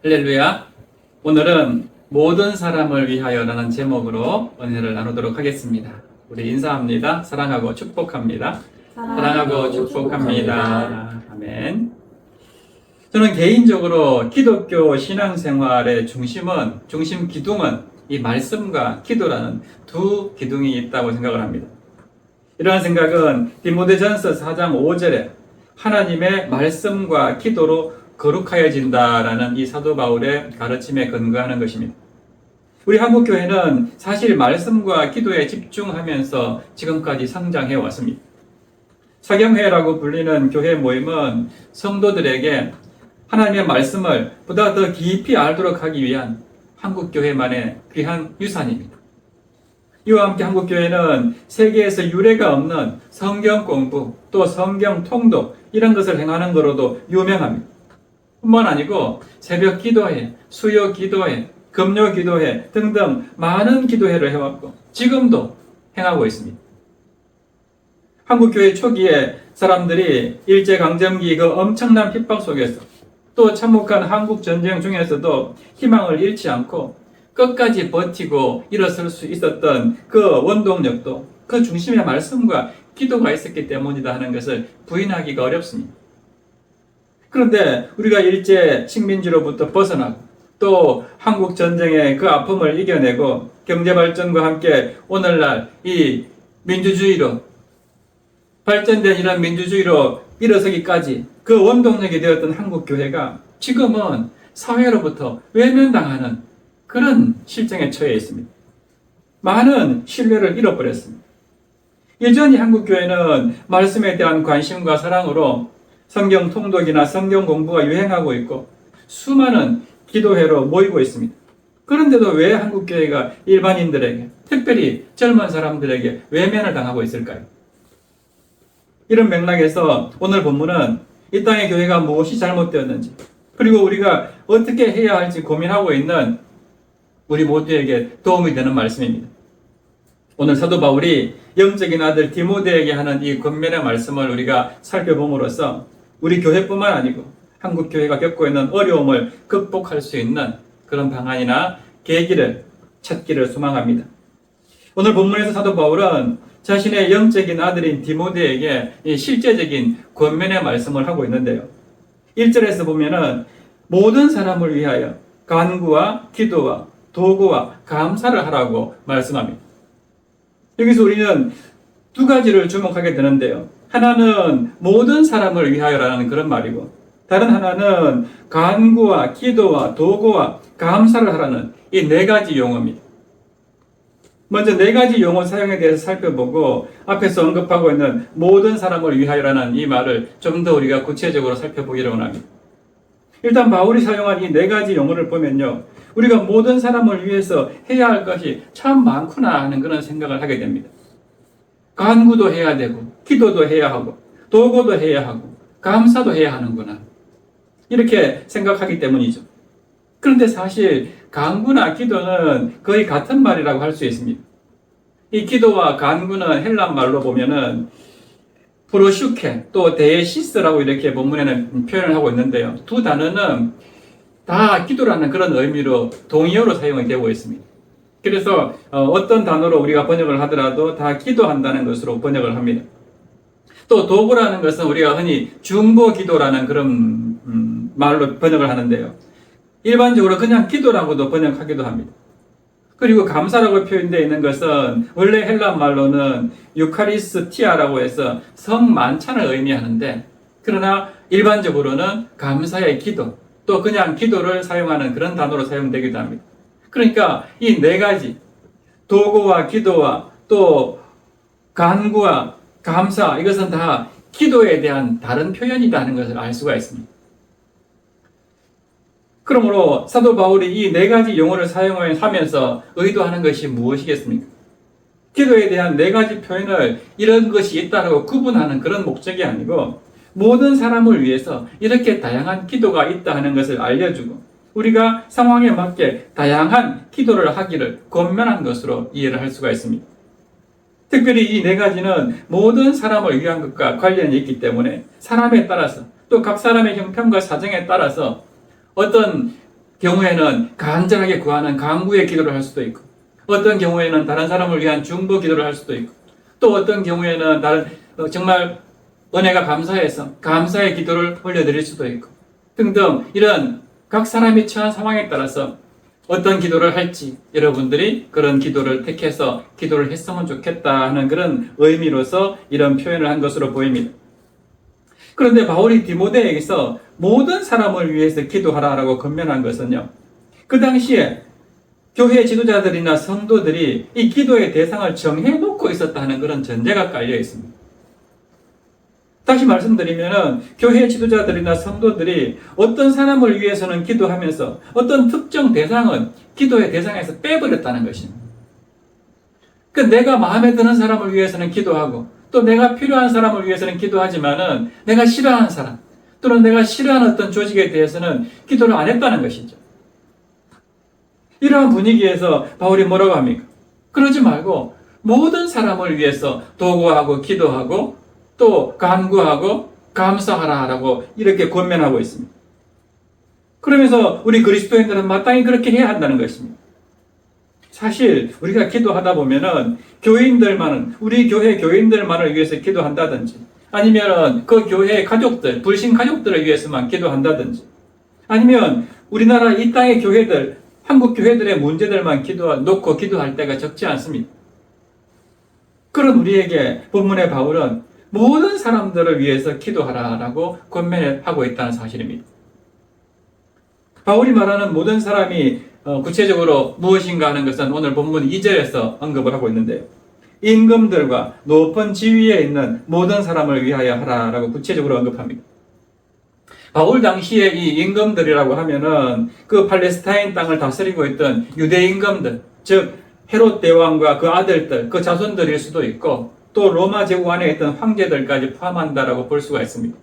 할렐루야. 오늘은 모든 사람을 위하여라는 제목으로 은혜를 나누도록 하겠습니다. 우리 인사합니다. 사랑하고 축복합니다. 사랑하고 축복합니다. 아멘. 저는 개인적으로 기독교 신앙생활의 중심 기둥은 이 말씀과 기도라는 두 기둥이 있다고 생각을 합니다. 이러한 생각은 디모데전서 4장 5절에 하나님의 말씀과 기도로 거룩하여진다라는 이 사도 바울의 가르침에 근거하는 것입니다. 우리 한국교회는 사실 말씀과 기도에 집중하면서 지금까지 성장해 왔습니다. 사경회라고 불리는 교회 모임은 성도들에게 하나님의 말씀을 보다 더 깊이 알도록 하기 위한 한국교회만의 귀한 유산입니다. 이와 함께 한국교회는 세계에서 유례가 없는 성경 공부 또 성경 통독 이런 것을 행하는 것으로도 유명합니다. 뿐만 아니고 새벽 기도회, 수요 기도회, 금요 기도회 등등 많은 기도회를 해왔고 지금도 행하고 있습니다. 한국교회 초기에 사람들이 일제강점기 그 엄청난 핍박 속에서 또 참혹한 한국전쟁 중에서도 희망을 잃지 않고 끝까지 버티고 일어설 수 있었던 그 원동력도 그 중심에 말씀과 기도가 있었기 때문이다 하는 것을 부인하기가 어렵습니다. 그런데 우리가 일제 식민지로부터 벗어나고 또 한국 전쟁의 그 아픔을 이겨내고 경제 발전과 함께 오늘날 이 민주주의로 발전된 이런 민주주의로 일어서기까지 그 원동력이 되었던 한국 교회가 지금은 사회로부터 외면당하는 그런 실정에 처해 있습니다. 많은 신뢰를 잃어버렸습니다. 여전히 한국 교회는 말씀에 대한 관심과 사랑으로 성경 통독이나 성경 공부가 유행하고 있고 수많은 기도회로 모이고 있습니다. 그런데도 왜 한국교회가 일반인들에게, 특별히 젊은 사람들에게 외면을 당하고 있을까요? 이런 맥락에서 오늘 본문은 이 땅의 교회가 무엇이 잘못되었는지 그리고 우리가 어떻게 해야 할지 고민하고 있는 우리 모두에게 도움이 되는 말씀입니다. 오늘 사도 바울이 영적인 아들 디모데에게 하는 이 권면의 말씀을 우리가 살펴봄으로써 우리 교회뿐만 아니고 한국 교회가 겪고 있는 어려움을 극복할 수 있는 그런 방안이나 계기를 찾기를 소망합니다. 오늘 본문에서 사도 바울은 자신의 영적인 아들인 디모데에게 이 실제적인 권면의 말씀을 하고 있는데요. 1절에서 보면은 모든 사람을 위하여 간구와 기도와 도구와 감사를 하라고 말씀합니다. 여기서 우리는 두 가지를 주목하게 되는데요. 하나는 모든 사람을 위하여라는 그런 말이고 다른 하나는 간구와 기도와 도구와 감사를 하라는 이 네 가지 용어입니다. 먼저 네 가지 용어 사용에 대해서 살펴보고 앞에서 언급하고 있는 모든 사람을 위하여라는 이 말을 좀 더 우리가 구체적으로 살펴보기를 원합니다. 일단 바울이 사용한 이 네 가지 용어를 보면요. 우리가 모든 사람을 위해서 해야 할 것이 참 많구나 하는 그런 생각을 하게 됩니다. 간구도 해야 되고 기도도 해야 하고 도구도 해야 하고 감사도 해야 하는구나 이렇게 생각하기 때문이죠. 그런데 사실 간구나 기도는 거의 같은 말이라고 할 수 있습니다. 이 기도와 간구는 헬란 말로 보면은 프로슈케 또 데시스라고 이렇게 본문에는 표현을 하고 있는데요. 두 단어는 다 기도라는 그런 의미로 동의어로 사용이 되고 있습니다. 그래서 어떤 단어로 우리가 번역을 하더라도 다 기도한다는 것으로 번역을 합니다. 또 도구라는 것은 우리가 흔히 중보기도라는 그런 말로 번역을 하는데요. 일반적으로 그냥 기도라고도 번역하기도 합니다. 그리고 감사라고 표현되어 있는 것은 원래 헬란 말로는 유카리스티아라고 해서 성만찬을 의미하는데 그러나 일반적으로는 감사의 기도 또 그냥 기도를 사용하는 그런 단어로 사용되기도 합니다. 그러니까 이 네 가지 도구와 기도와 또 간구와 감사 이것은 다 기도에 대한 다른 표현이라는 것을 알 수가 있습니다. 그러므로 사도 바울이 이 네 가지 용어를 사용하면서 의도하는 것이 무엇이겠습니까? 기도에 대한 네 가지 표현을 이런 것이 있다고 구분하는 그런 목적이 아니고 모든 사람을 위해서 이렇게 다양한 기도가 있다 하는 것을 알려주고 우리가 상황에 맞게 다양한 기도를 하기를 권면한 것으로 이해를 할 수가 있습니다. 특별히 이 네 가지는 모든 사람을 위한 것과 관련이 있기 때문에 사람에 따라서 또 각 사람의 형편과 사정에 따라서 어떤 경우에는 간절하게 구하는 간구의 기도를 할 수도 있고, 어떤 경우에는 다른 사람을 위한 중보 기도를 할 수도 있고, 또 어떤 경우에는 다른 정말 은혜가 감사해서 감사의 기도를 올려드릴 수도 있고 등등, 이런 각 사람이 처한 상황에 따라서 어떤 기도를 할지 여러분들이 그런 기도를 택해서 기도를 했으면 좋겠다 하는 그런 의미로서 이런 표현을 한 것으로 보입니다. 그런데 바울이 디모데에게서 모든 사람을 위해서 기도하라라고 권면한 것은요, 그 당시에 교회 지도자들이나 성도들이 이 기도의 대상을 정해놓고 있었다는 그런 전제가 깔려 있습니다. 다시 말씀드리면은 교회 지도자들이나 성도들이 어떤 사람을 위해서는 기도하면서 어떤 특정 대상은 기도의 대상에서 빼버렸다는 것입니다. 그 내가 마음에 드는 사람을 위해서는 기도하고 또 내가 필요한 사람을 위해서는 기도하지만은 내가 싫어하는 사람 또는 내가 싫어하는 어떤 조직에 대해서는 기도를 안 했다는 것이죠. 이러한 분위기에서 바울이 뭐라고 합니까? 그러지 말고 모든 사람을 위해서 도구하고 기도하고 또 간구하고 감사하라라고 이렇게 권면하고 있습니다. 그러면서 우리 그리스도인들은 마땅히 그렇게 해야 한다는 것입니다. 사실 우리가 기도하다 보면은 교인들만은, 우리 교회 교인들만을 위해서 기도한다든지 아니면은 그 교회의 가족들, 불신 가족들을 위해서만 기도한다든지 아니면 우리나라 이 땅의 교회들, 한국 교회들의 문제들만 놓고 기도할 때가 적지 않습니다. 그런 우리에게 본문의 바울은 모든 사람들을 위해서 기도하라라고 권면하고 있다는 사실입니다. 바울이 말하는 모든 사람이 구체적으로 무엇인가 하는 것은 오늘 본문 2절에서 언급을 하고 있는데요. 임금들과 높은 지위에 있는 모든 사람을 위하여 하라라고 구체적으로 언급합니다. 바울 당시에 이 임금들이라고 하면은 그 팔레스타인 땅을 다스리고 있던 유대 임금들, 즉 헤롯 대왕과 그 아들들, 그 자손들일 수도 있고 또 로마 제국 안에 있던 황제들까지 포함한다라고 볼 수가 있습니다.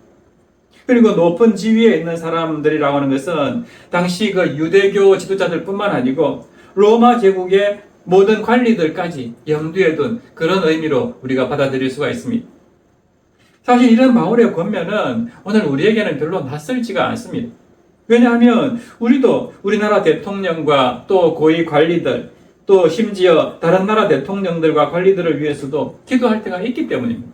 그리고 높은 지위에 있는 사람들이라고 하는 것은 당시 그 유대교 지도자들뿐만 아니고 로마 제국의 모든 관리들까지 염두에 둔 그런 의미로 우리가 받아들일 수가 있습니다. 사실 이런 바울의 권면은 오늘 우리에게는 별로 낯설지가 않습니다. 왜냐하면 우리도 우리나라 대통령과 또 고위 관리들, 또 심지어 다른 나라 대통령들과 관리들을 위해서도 기도할 때가 있기 때문입니다.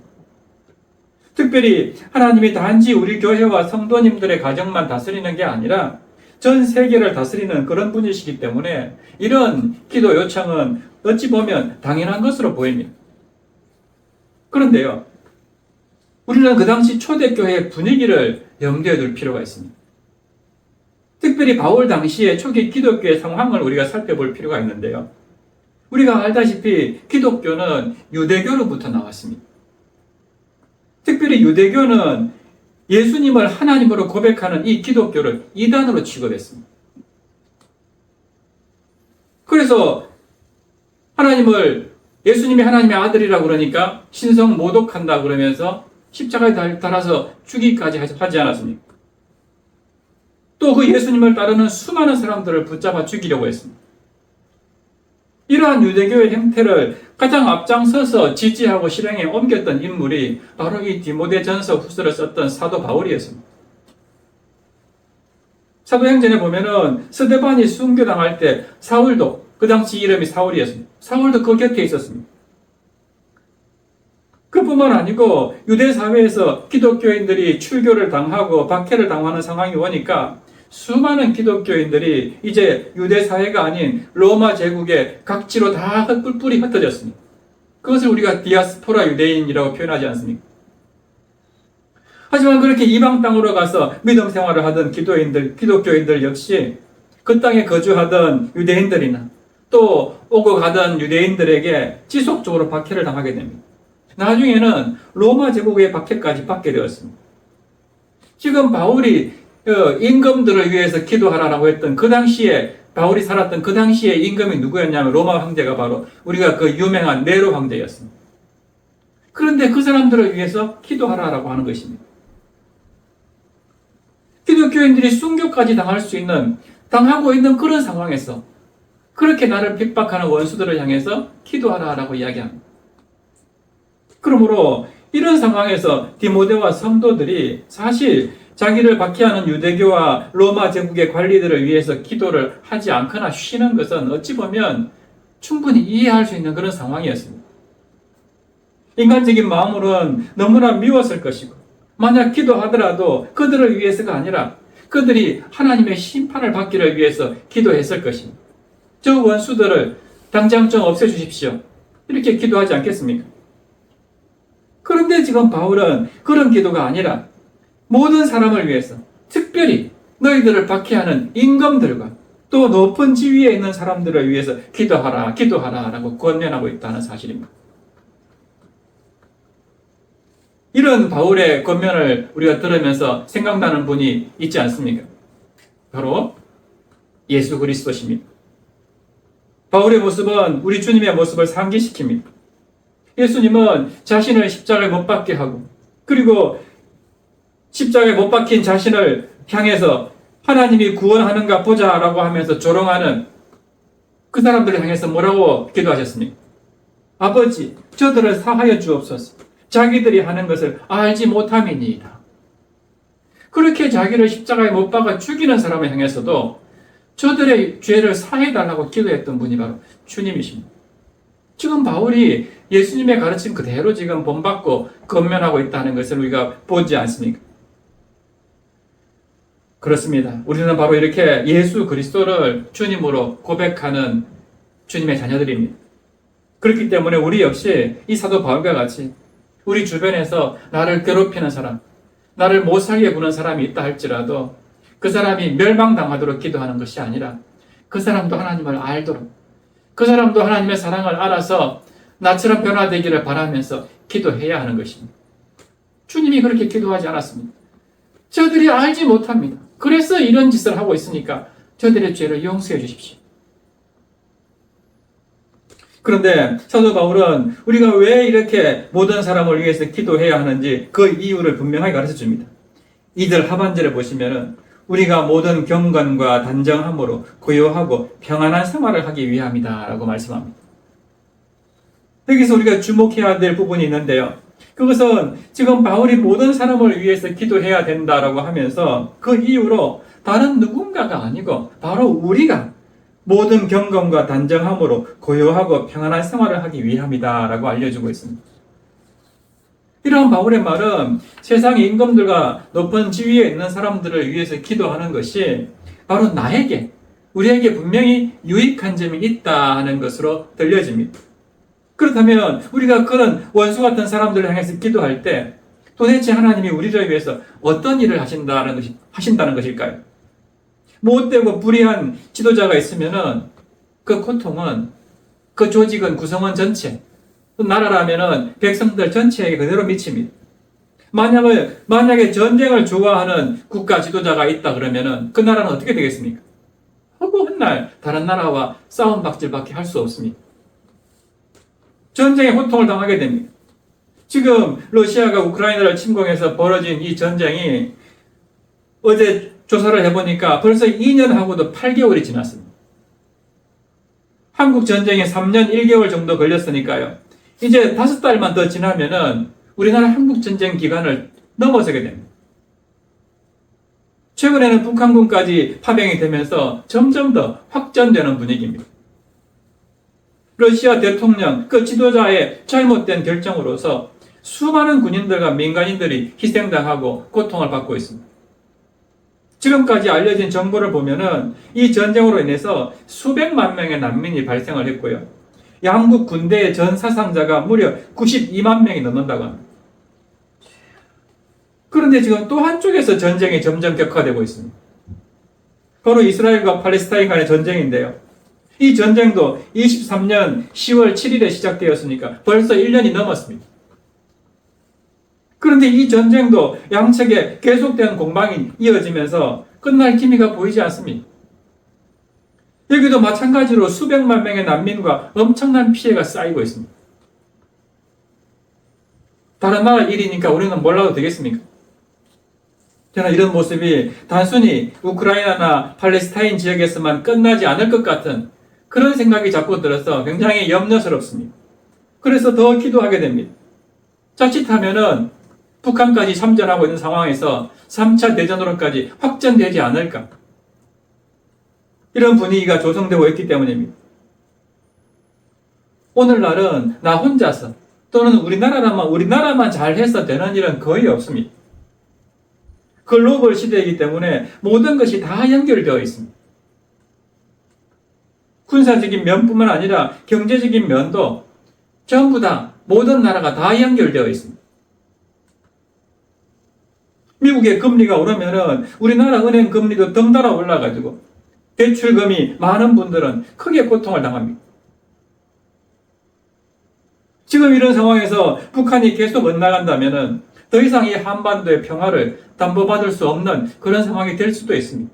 특별히 하나님이 단지 우리 교회와 성도님들의 가정만 다스리는 게 아니라 전 세계를 다스리는 그런 분이시기 때문에 이런 기도 요청은 어찌 보면 당연한 것으로 보입니다. 그런데요, 우리는 그 당시 초대교회의 분위기를 염두에 둘 필요가 있습니다. 특별히 바울 당시의 초기 기독교의 상황을 우리가 살펴볼 필요가 있는데요. 우리가 알다시피 기독교는 유대교로부터 나왔습니다. 특별히 유대교는 예수님을 하나님으로 고백하는 이 기독교를 이단으로 취급했습니다. 그래서 예수님이 하나님의 아들이라고 그러니까 신성 모독한다 그러면서 십자가에 달아서 죽이기까지 하지 않았습니까? 또 그 예수님을 따르는 수많은 사람들을 붙잡아 죽이려고 했습니다. 이러한 유대교의 행태를 가장 앞장서서 지지하고 실행에 옮겼던 인물이 바로 이 디모데전서 후서를 썼던 사도 바울이었습니다. 사도행전에 보면은 스데반이 순교당할 때 사울도, 그 당시 이름이 사울이었습니다. 사울도 그 곁에 있었습니다. 그뿐만 아니고 유대 사회에서 기독교인들이 출교를 당하고 박해를 당하는 상황이 오니까 수많은 기독교인들이 이제 유대 사회가 아닌 로마 제국의 각지로 다 뿔뿔이 흩어졌습니다. 그것을 우리가 디아스포라 유대인이라고 표현하지 않습니까? 하지만 그렇게 이방 땅으로 가서 믿음 생활을 하던 기독교인들 역시 그 땅에 거주하던 유대인들이나 또 오고 가던 유대인들에게 지속적으로 박해를 당하게 됩니다. 나중에는 로마 제국의 박해까지 받게 되었습니다. 지금 바울이 임금들을 위해서 기도하라고 했던 그 당시에, 바울이 살았던 그 당시에 임금이 누구였냐면 로마 황제가 바로 우리가 그 유명한 네로 황제였습니다. 그런데 그 사람들을 위해서 기도하라고 하는 것입니다. 기독교인들이 순교까지 당하고 있는 그런 상황에서 그렇게 나를 핍박하는 원수들을 향해서 기도하라고 이야기합니다. 그러므로 이런 상황에서 디모데와 성도들이 사실 자기를 박해하는 유대교와 로마 제국의 관리들을 위해서 기도를 하지 않거나 쉬는 것은 어찌 보면 충분히 이해할 수 있는 그런 상황이었습니다. 인간적인 마음으로는 너무나 미웠을 것이고, 만약 기도하더라도 그들을 위해서가 아니라 그들이 하나님의 심판을 받기를 위해서 기도했을 것입니다. 저 원수들을 당장 좀 없애주십시오. 이렇게 기도하지 않겠습니까? 그런데 지금 바울은 그런 기도가 아니라 모든 사람을 위해서, 특별히 너희들을 박해하는 임금들과 또 높은 지위에 있는 사람들을 위해서 기도하라, 기도하라 라고 권면하고 있다는 사실입니다. 이런 바울의 권면을 우리가 들으면서 생각나는 분이 있지 않습니까? 바로 예수 그리스도십니다. 바울의 모습은 우리 주님의 모습을 상기시킵니다. 예수님은 자신을 십자가에 못 박게 하고, 그리고 십자가에 못 박힌 자신을 향해서 하나님이 구원하는가 보자라고 하면서 조롱하는 그 사람들을 향해서 뭐라고 기도하셨습니까? 아버지, 저들을 사하여 주옵소서. 자기들이 하는 것을 알지 못함이니이다. 그렇게 자기를 십자가에 못 박아 죽이는 사람을 향해서도 저들의 죄를 사해달라고 기도했던 분이 바로 주님이십니다. 지금 바울이 예수님의 가르침 그대로 지금 본받고 권면하고 있다는 것을 우리가 보지 않습니까? 그렇습니다. 우리는 바로 이렇게 예수 그리스도를 주님으로 고백하는 주님의 자녀들입니다. 그렇기 때문에 우리 역시 이 사도 바울과 같이 우리 주변에서 나를 괴롭히는 사람, 나를 못 살게 구는 사람이 있다 할지라도 그 사람이 멸망당하도록 기도하는 것이 아니라 그 사람도 하나님을 알도록, 그 사람도 하나님의 사랑을 알아서 나처럼 변화되기를 바라면서 기도해야 하는 것입니다. 주님이 그렇게 기도하지 않았습니다. 저들이 알지 못합니다. 그래서 이런 짓을 하고 있으니까 저들의 죄를 용서해 주십시오. 그런데 사도 바울은 우리가 왜 이렇게 모든 사람을 위해서 기도해야 하는지 그 이유를 분명하게 가르쳐 줍니다. 이들 하반절에 보시면은 우리가 모든 경건과 단정함으로 고요하고 평안한 생활을 하기 위함이다 라고 말씀합니다. 여기서 우리가 주목해야 될 부분이 있는데요. 그것은 지금 바울이 모든 사람을 위해서 기도해야 된다라고 하면서 그 이유로 다른 누군가가 아니고 바로 우리가 모든 경건과 단정함으로 고요하고 평안한 생활을 하기 위함이다 라고 알려주고 있습니다. 이런 바울의 말은 세상의 임금들과 높은 지위에 있는 사람들을 위해서 기도하는 것이 바로 나에게, 우리에게 분명히 유익한 점이 있다 하는 것으로 들려집니다. 그렇다면 우리가 그런 원수 같은 사람들을 향해서 기도할 때 도대체 하나님이 우리를 위해서 어떤 일을 하신다는 것일까요? 못되고 불의한 지도자가 있으면은 그 고통은, 그 조직은, 구성원 전체, 나라라면은 백성들 전체에게 그대로 미칩니다. 만약에 전쟁을 좋아하는 국가 지도자가 있다 그러면은 그 나라는 어떻게 되겠습니까? 허구한 날 다른 나라와 싸움 박질밖에 할 수 없습니다. 전쟁에 고통을 당하게 됩니다. 지금 러시아가 우크라이나를 침공해서 벌어진 이 전쟁이 어제 조사를 해보니까 벌써 2년하고도 8개월이 지났습니다. 한국 전쟁에 3년 1개월 정도 걸렸으니까요. 이제 5달만 더 지나면은 우리나라 한국 전쟁 기간을 넘어서게 됩니다. 최근에는 북한군까지 파병이 되면서 점점 더 확전되는 분위기입니다. 러시아 대통령, 그 지도자의 잘못된 결정으로서 수많은 군인들과 민간인들이 희생당하고 고통을 받고 있습니다. 지금까지 알려진 정보를 보면은 이 전쟁으로 인해서 수백만 명의 난민이 발생을 했고요. 양국 군대의 전 사상자가 무려 92만 명이 넘는다고 합니다. 그런데 지금 또 한쪽에서 전쟁이 점점 격화되고 있습니다. 바로 이스라엘과 팔레스타인 간의 전쟁인데요. 이 전쟁도 23년 10월 7일에 시작되었으니까 벌써 1년이 넘었습니다. 그런데 이 전쟁도 양측에 계속된 공방이 이어지면서 끝날 기미가 보이지 않습니다. 여기도 마찬가지로 수백만 명의 난민과 엄청난 피해가 쌓이고 있습니다. 다른 나라 일이니까 우리는 몰라도 되겠습니까? 저는 이런 모습이 단순히 우크라이나나 팔레스타인 지역에서만 끝나지 않을 것 같은 그런 생각이 자꾸 들어서 굉장히 염려스럽습니다. 그래서 더 기도하게 됩니다. 자칫하면은 북한까지 참전하고 있는 상황에서 3차 대전으로까지 확전되지 않을까? 이런 분위기가 조성되고 있기 때문입니다. 오늘날은 나 혼자서 또는 우리나라만 잘해서 되는 일은 거의 없습니다. 글로벌 시대이기 때문에 모든 것이 다 연결되어 있습니다. 군사적인 면뿐만 아니라 경제적인 면도 전부 다 모든 나라가 다 연결되어 있습니다. 미국의 금리가 오르면은 우리나라 은행 금리도 덩달아 올라가지고 대출금이 많은 분들은 크게 고통을 당합니다. 지금 이런 상황에서 북한이 계속 엇나간다면은 더 이상 이 한반도의 평화를 담보받을 수 없는 그런 상황이 될 수도 있습니다.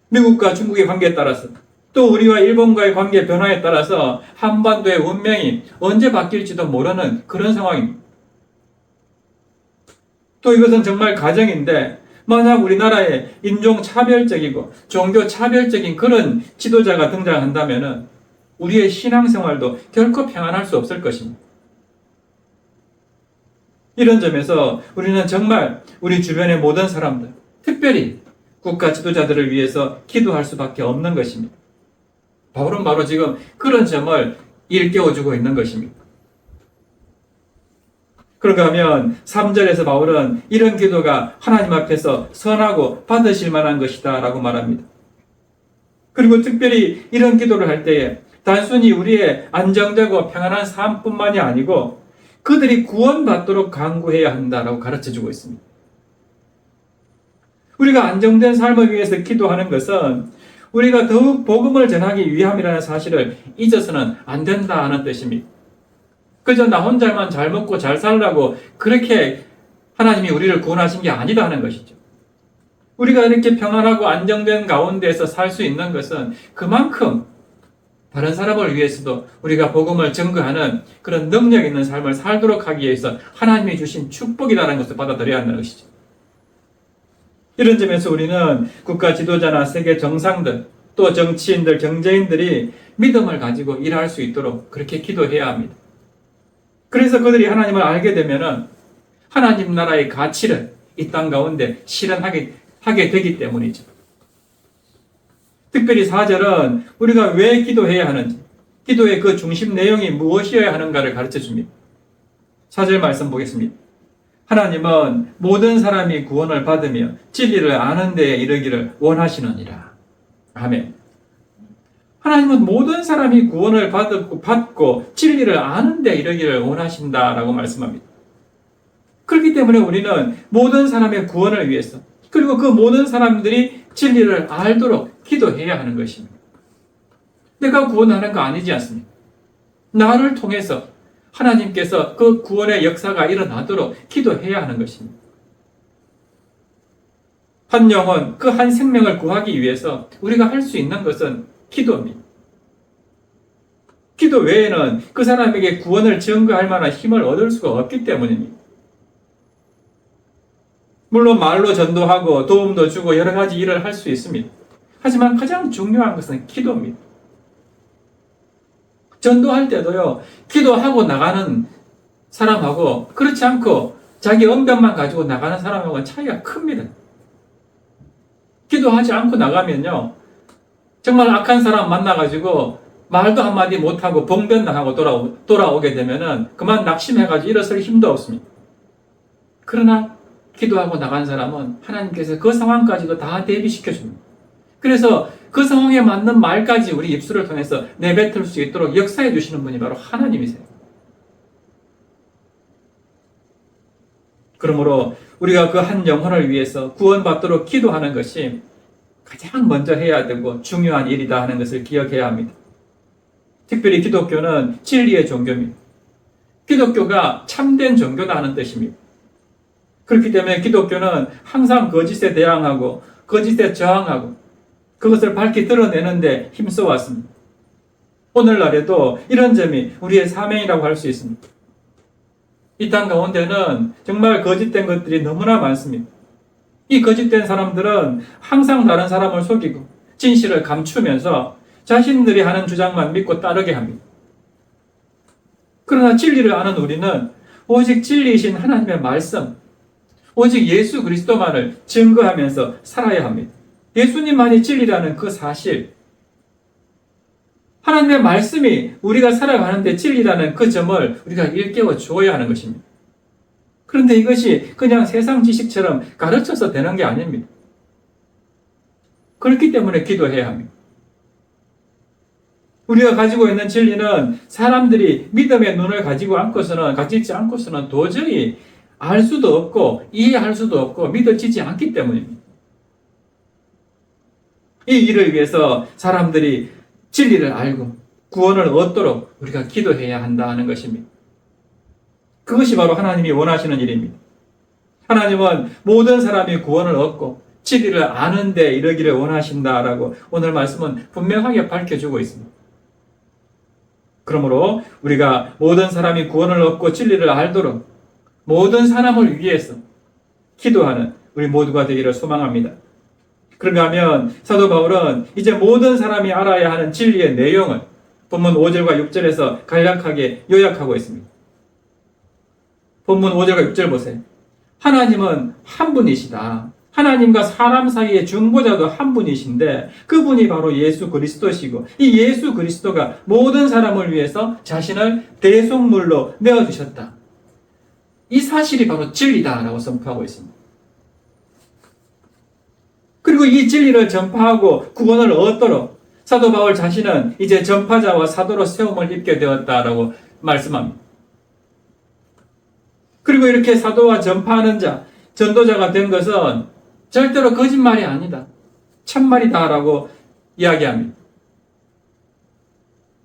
미국과 중국의 관계에 따라서 또 우리와 일본과의 관계 변화에 따라서 한반도의 운명이 언제 바뀔지도 모르는 그런 상황입니다. 또 이것은 정말 가정인데 만약 우리나라에 인종차별적이고 종교차별적인 그런 지도자가 등장한다면 우리의 신앙생활도 결코 평안할 수 없을 것입니다. 이런 점에서 우리는 정말 우리 주변의 모든 사람들, 특별히 국가 지도자들을 위해서 기도할 수밖에 없는 것입니다. 바울은 바로 지금 그런 점을 일깨워주고 있는 것입니다. 그런가 하면 3절에서 바울은 이런 기도가 하나님 앞에서 선하고 받으실 만한 것이다 라고 말합니다. 그리고 특별히 이런 기도를 할 때에 단순히 우리의 안정되고 평안한 삶뿐만이 아니고 그들이 구원받도록 간구해야 한다라고 가르쳐주고 있습니다. 우리가 안정된 삶을 위해서 기도하는 것은 우리가 더욱 복음을 전하기 위함이라는 사실을 잊어서는 안 된다는 뜻입니다. 그저 나 혼자만 잘 먹고 잘 살라고 그렇게 하나님이 우리를 구원하신 게 아니다 하는 것이죠. 우리가 이렇게 평안하고 안정된 가운데에서 살 수 있는 것은 그만큼 다른 사람을 위해서도 우리가 복음을 증거하는 그런 능력 있는 삶을 살도록 하기 위해서 하나님이 주신 축복이라는 것을 받아들여야 한다는 것이죠. 이런 점에서 우리는 국가 지도자나 세계 정상들, 또 정치인들, 경제인들이 믿음을 가지고 일할 수 있도록 그렇게 기도해야 합니다. 그래서 그들이 하나님을 알게 되면은 하나님 나라의 가치를 이 땅 가운데 실현하게 되기 때문이죠. 특별히 4절은 우리가 왜 기도해야 하는지, 기도의 그 중심 내용이 무엇이어야 하는가를 가르쳐 줍니다. 4절 말씀 보겠습니다. 하나님은 모든 사람이 구원을 받으며 진리를 아는 데에 이르기를 원하시느니라. 아멘. 하나님은 모든 사람이 구원을 받고 진리를 아는 데 이르기를 원하신다라고 말씀합니다. 그렇기 때문에 우리는 모든 사람의 구원을 위해서 그리고 그 모든 사람들이 진리를 알도록 기도해야 하는 것입니다. 내가 구원하는 거 아니지 않습니까? 나를 통해서 하나님께서 그 구원의 역사가 일어나도록 기도해야 하는 것입니다. 한 영혼, 그 한 생명을 구하기 위해서 우리가 할 수 있는 것은 기도입니다. 기도 외에는 그 사람에게 구원을 증거할 만한 힘을 얻을 수가 없기 때문입니다. 물론 말로 전도하고 도움도 주고 여러 가지 일을 할 수 있습니다. 하지만 가장 중요한 것은 기도입니다. 전도할 때도요, 기도하고 나가는 사람하고 그렇지 않고 자기 언변만 가지고 나가는 사람하고는 차이가 큽니다. 기도하지 않고 나가면요, 정말 악한 사람 만나가지고 말도 한마디 못하고 봉변당하고 돌아오게 되면은 그만 낙심해가지고 일어설 힘도 없습니다. 그러나 기도하고 나간 사람은 하나님께서 그 상황까지도 다 대비시켜줍니다. 그래서 그 상황에 맞는 말까지 우리 입술을 통해서 내뱉을 수 있도록 역사해 주시는 분이 바로 하나님이세요. 그러므로 우리가 그 한 영혼을 위해서 구원받도록 기도하는 것이 가장 먼저 해야 되고 중요한 일이다 하는 것을 기억해야 합니다. 특별히 기독교는 진리의 종교입니다. 기독교가 참된 종교다 하는 뜻입니다. 그렇기 때문에 기독교는 항상 거짓에 대항하고 거짓에 저항하고 그것을 밝히 드러내는데 힘써왔습니다. 오늘날에도 이런 점이 우리의 사명이라고 할 수 있습니다. 이 땅 가운데는 정말 거짓된 것들이 너무나 많습니다. 이 거짓된 사람들은 항상 다른 사람을 속이고 진실을 감추면서 자신들이 하는 주장만 믿고 따르게 합니다. 그러나 진리를 아는 우리는 오직 진리이신 하나님의 말씀, 오직 예수 그리스도만을 증거하면서 살아야 합니다. 예수님만이 진리라는 그 사실, 하나님의 말씀이 우리가 살아가는데 진리라는 그 점을 우리가 일깨워 주어야 하는 것입니다. 그런데 이것이 그냥 세상 지식처럼 가르쳐서 되는 게 아닙니다. 그렇기 때문에 기도해야 합니다. 우리가 가지고 있는 진리는 사람들이 믿음의 눈을 가지지 않고서는 도저히 알 수도 없고 이해할 수도 없고 믿어지지 않기 때문입니다. 이 일을 위해서 사람들이 진리를 알고 구원을 얻도록 우리가 기도해야 한다 하는 것입니다. 그것이 바로 하나님이 원하시는 일입니다. 하나님은 모든 사람이 구원을 얻고 진리를 아는 데 이르기를 원하신다라고 오늘 말씀은 분명하게 밝혀주고 있습니다. 그러므로 우리가 모든 사람이 구원을 얻고 진리를 알도록 모든 사람을 위해서 기도하는 우리 모두가 되기를 소망합니다. 그런가 하면 사도 바울은 이제 모든 사람이 알아야 하는 진리의 내용을 본문 5절과 6절에서 간략하게 요약하고 있습니다. 본문 5절과 6절 보세요. 하나님은 한 분이시다. 하나님과 사람 사이의 중보자도 한 분이신데 그분이 바로 예수 그리스도시고 이 예수 그리스도가 모든 사람을 위해서 자신을 대속물로 내어주셨다. 이 사실이 바로 진리다라고 선포하고 있습니다. 그리고 이 진리를 전파하고 구원을 얻도록 사도 바울 자신은 이제 전파자와 사도로 세움을 입게 되었다라고 말씀합니다. 그리고 이렇게 사도와 전파하는 자, 전도자가 된 것은 절대로 거짓말이 아니다. 참말이다라고 이야기합니다.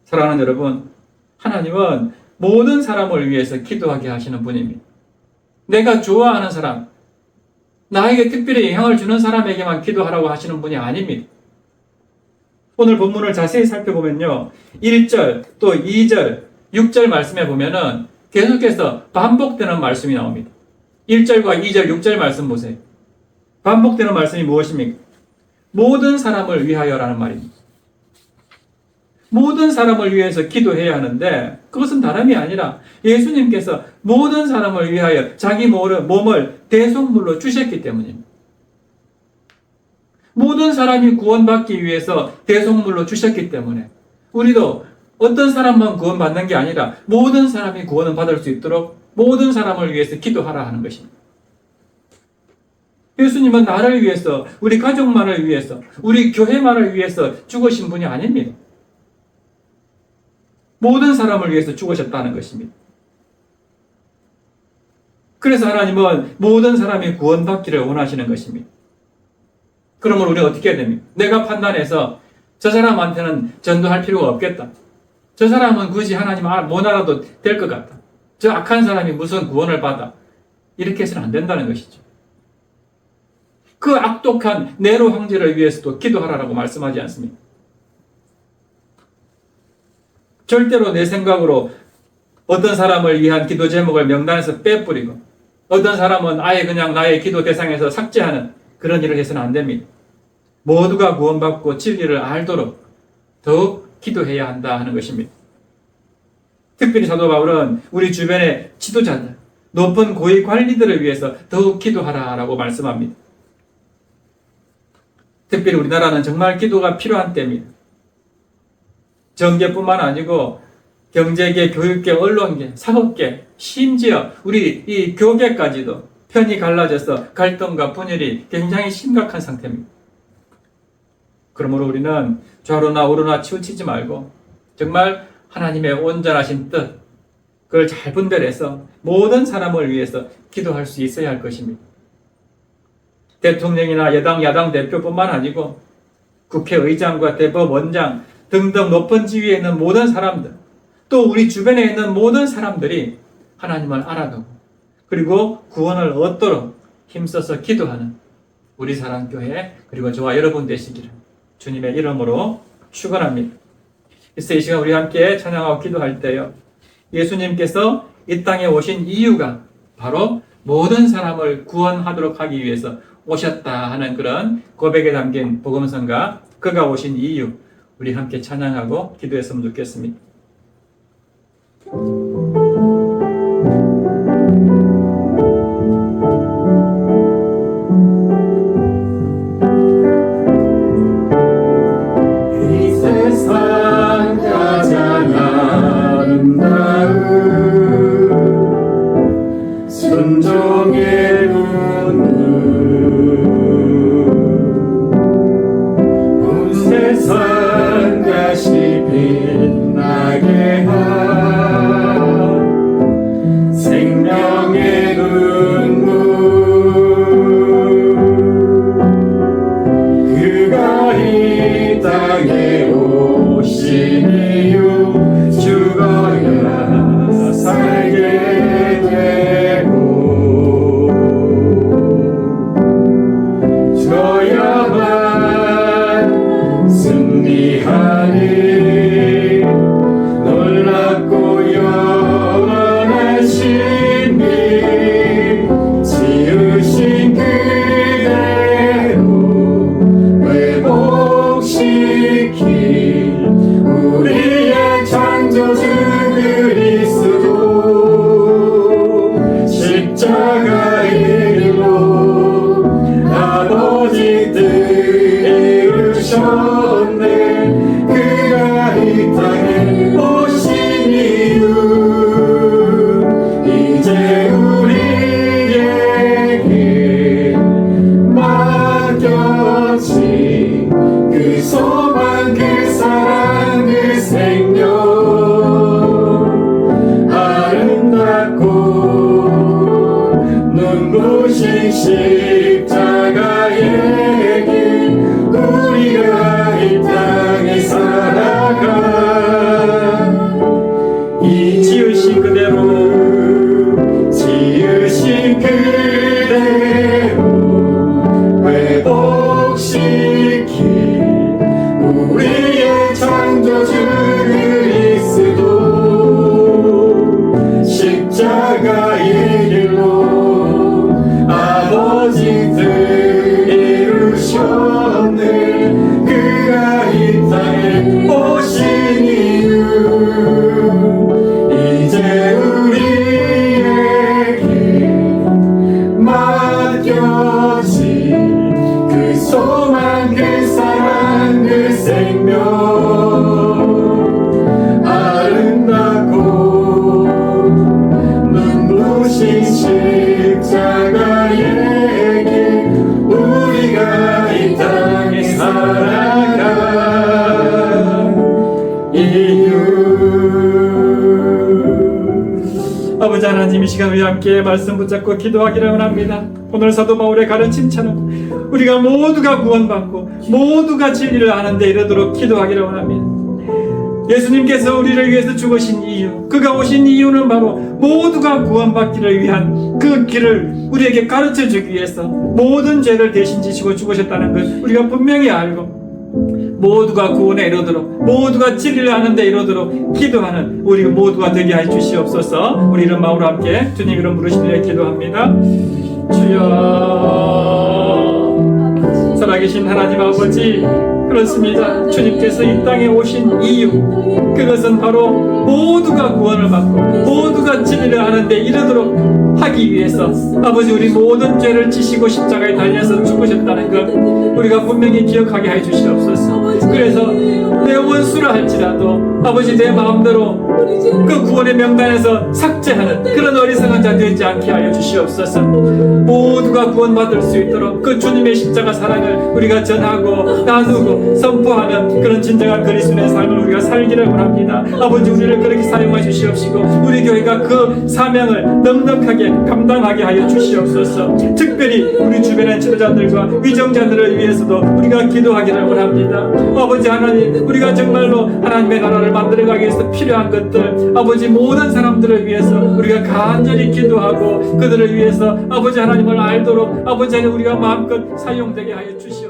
사랑하는 여러분, 하나님은 모든 사람을 위해서 기도하게 하시는 분입니다. 내가 좋아하는 사람, 나에게 특별히 영향을 주는 사람에게만 기도하라고 하시는 분이 아닙니다. 오늘 본문을 자세히 살펴보면요. 1절, 또 2절, 6절 말씀에 보면은 계속해서 반복되는 말씀이 나옵니다. 1절과 2절, 6절 말씀 보세요. 반복되는 말씀이 무엇입니까? 모든 사람을 위하여라는 말입니다. 모든 사람을 위해서 기도해야 하는데 그것은 다름이 아니라 예수님께서 모든 사람을 위하여 자기 몸을 대속물로 주셨기 때문입니다. 모든 사람이 구원받기 위해서 대속물로 주셨기 때문에 우리도 어떤 사람만 구원받는 게 아니라 모든 사람이 구원을 받을 수 있도록 모든 사람을 위해서 기도하라 하는 것입니다. 예수님은 나를 위해서, 우리 가족만을 위해서, 우리 교회만을 위해서 죽으신 분이 아닙니다. 모든 사람을 위해서 죽으셨다는 것입니다. 그래서 하나님은 모든 사람이 구원받기를 원하시는 것입니다. 그러면 우리는 어떻게 해야 됩니까? 내가 판단해서 저 사람한테는 전도할 필요가 없겠다. 저 사람은 굳이 하나님 못 알아도 될 것 같다. 저 악한 사람이 무슨 구원을 받아. 이렇게 해서는 안 된다는 것이죠. 그 악독한 네로 황제를 위해서도 기도하라고 말씀하지 않습니까? 절대로 내 생각으로 어떤 사람을 위한 기도 제목을 명단에서 빼뿌리고 어떤 사람은 아예 그냥 나의 기도 대상에서 삭제하는 그런 일을 해서는 안 됩니다. 모두가 구원받고 진리를 알도록 더욱 기도해야 한다 하는 것입니다. 특별히 사도 바울은 우리 주변의 지도자들, 높은 고위 관리들을 위해서 더욱 기도하라라고 말씀합니다. 특별히 우리나라는 정말 기도가 필요한 때입니다. 정계뿐만 아니고 경제계, 교육계, 언론계, 사법계, 심지어 우리 이 교계까지도 편이 갈라져서 갈등과 분열이 굉장히 심각한 상태입니다. 그러므로 우리는 좌로나 우로나 치우치지 말고 정말 하나님의 온전하신 뜻, 그걸 잘 분별해서 모든 사람을 위해서 기도할 수 있어야 할 것입니다. 대통령이나 여당, 야당 대표뿐만 아니고 국회의장과 대법원장 등등 높은 지위에 있는 모든 사람들, 또 우리 주변에 있는 모든 사람들이 하나님을 알아가고 그리고 구원을 얻도록 힘써서 기도하는 우리 사랑교회 그리고 저와 여러분 되시기를 주님의 이름으로 축원합니다. 그래서 이 시간 우리 함께 찬양하고 기도할 때요, 예수님께서 이 땅에 오신 이유가 바로 모든 사람을 구원하도록 하기 위해서 오셨다 하는 그런 고백에 담긴 복음성가 그가 오신 이유, 우리 함께 찬양하고 기도했으면 좋겠습니다. 이루셨네. 그가 이 땅에 오신 이유 이제 우리에게 맡겨진 그 소망 그 사랑 그 생명 아름답고 눈부신 십자가의 길 우리가 이 땅에 살아가 이 지으신 그대로 지으신 그대로 회복시킬 우리의 창조주 그리스도 십자가의 길로 아버지 뜻 이루셨네. 그가 이 땅에 오신 이유 이제 우리에게 맡겨진 그 소망 그 사랑 그 생명 아름답고 눈부신 십자가의 길 우리가 이 땅에 살아가 이유. 아버지 하나님, 이 시간 우리 함께 말씀 붙잡고 기도하기를 원합니다. 오늘 사도 바울의 가르침처럼 우리가 모두가 구원받고 모두가 진리를 아는 데 이르도록 기도하기를 원합니다. 예수님께서 우리를 위해서 죽으신 이유, 그가 오신 이유는 바로 모두가 구원받기를 위한 그 길을 우리에게 가르쳐 주기 위해서 모든 죄를 대신 지시고 죽으셨다는 것 우리가 분명히 알고 모두가 구원에 이르도록 모두가 진리를 아는 데 이르도록 기도하는 우리 모두가 되게 해 주시옵소서. 우리 이런 마음으로 함께 주님 이름 부르시며 기도합니다. 주여, 살아계신 하나님 아버지, 그렇습니다. 주님께서 이 땅에 오신 이유, 그것은 바로 모두가 구원을 받고 모두가 진리를 아는 데 이르도록 하기 위해서 아버지 우리 모든 죄를 지시고 십자가에 달려서 죽으셨다는 것 우리가 분명히 기억하게 해 주시옵소서. 그래서 내 원수라 할지라도 아버지 내 마음대로 그 구원의 명단에서 삭제하는 그런 어리석은 자 되지 않게 하여 주시옵소서. 모두가 구원받을 수 있도록 그 주님의 십자가 사랑을 우리가 전하고 나누고 선포하는 그런 진정한 그리스도의 삶을 우리가 살기를 원합니다. 아버지 우리를 그렇게 사용해 주시옵시고 우리 교회가 그 사명을 넉넉하게 감당하게 하여 주시옵소서. 특별히 우리 주변의 지도자들과 위정자들을 위해서도 우리가 기도하기를 원합니다. 아버지 하나님, 우리가 정말로 하나님의 나라를 만들어가기 위해서 필요한 것들 아버지 모든 사람들을 위해서 우리가 간절히 기도하고 그들을 위해서 아버지 하나님을 알도록 아버지 하나님 우리가 마음껏 사용되게 하여 주시옵소서.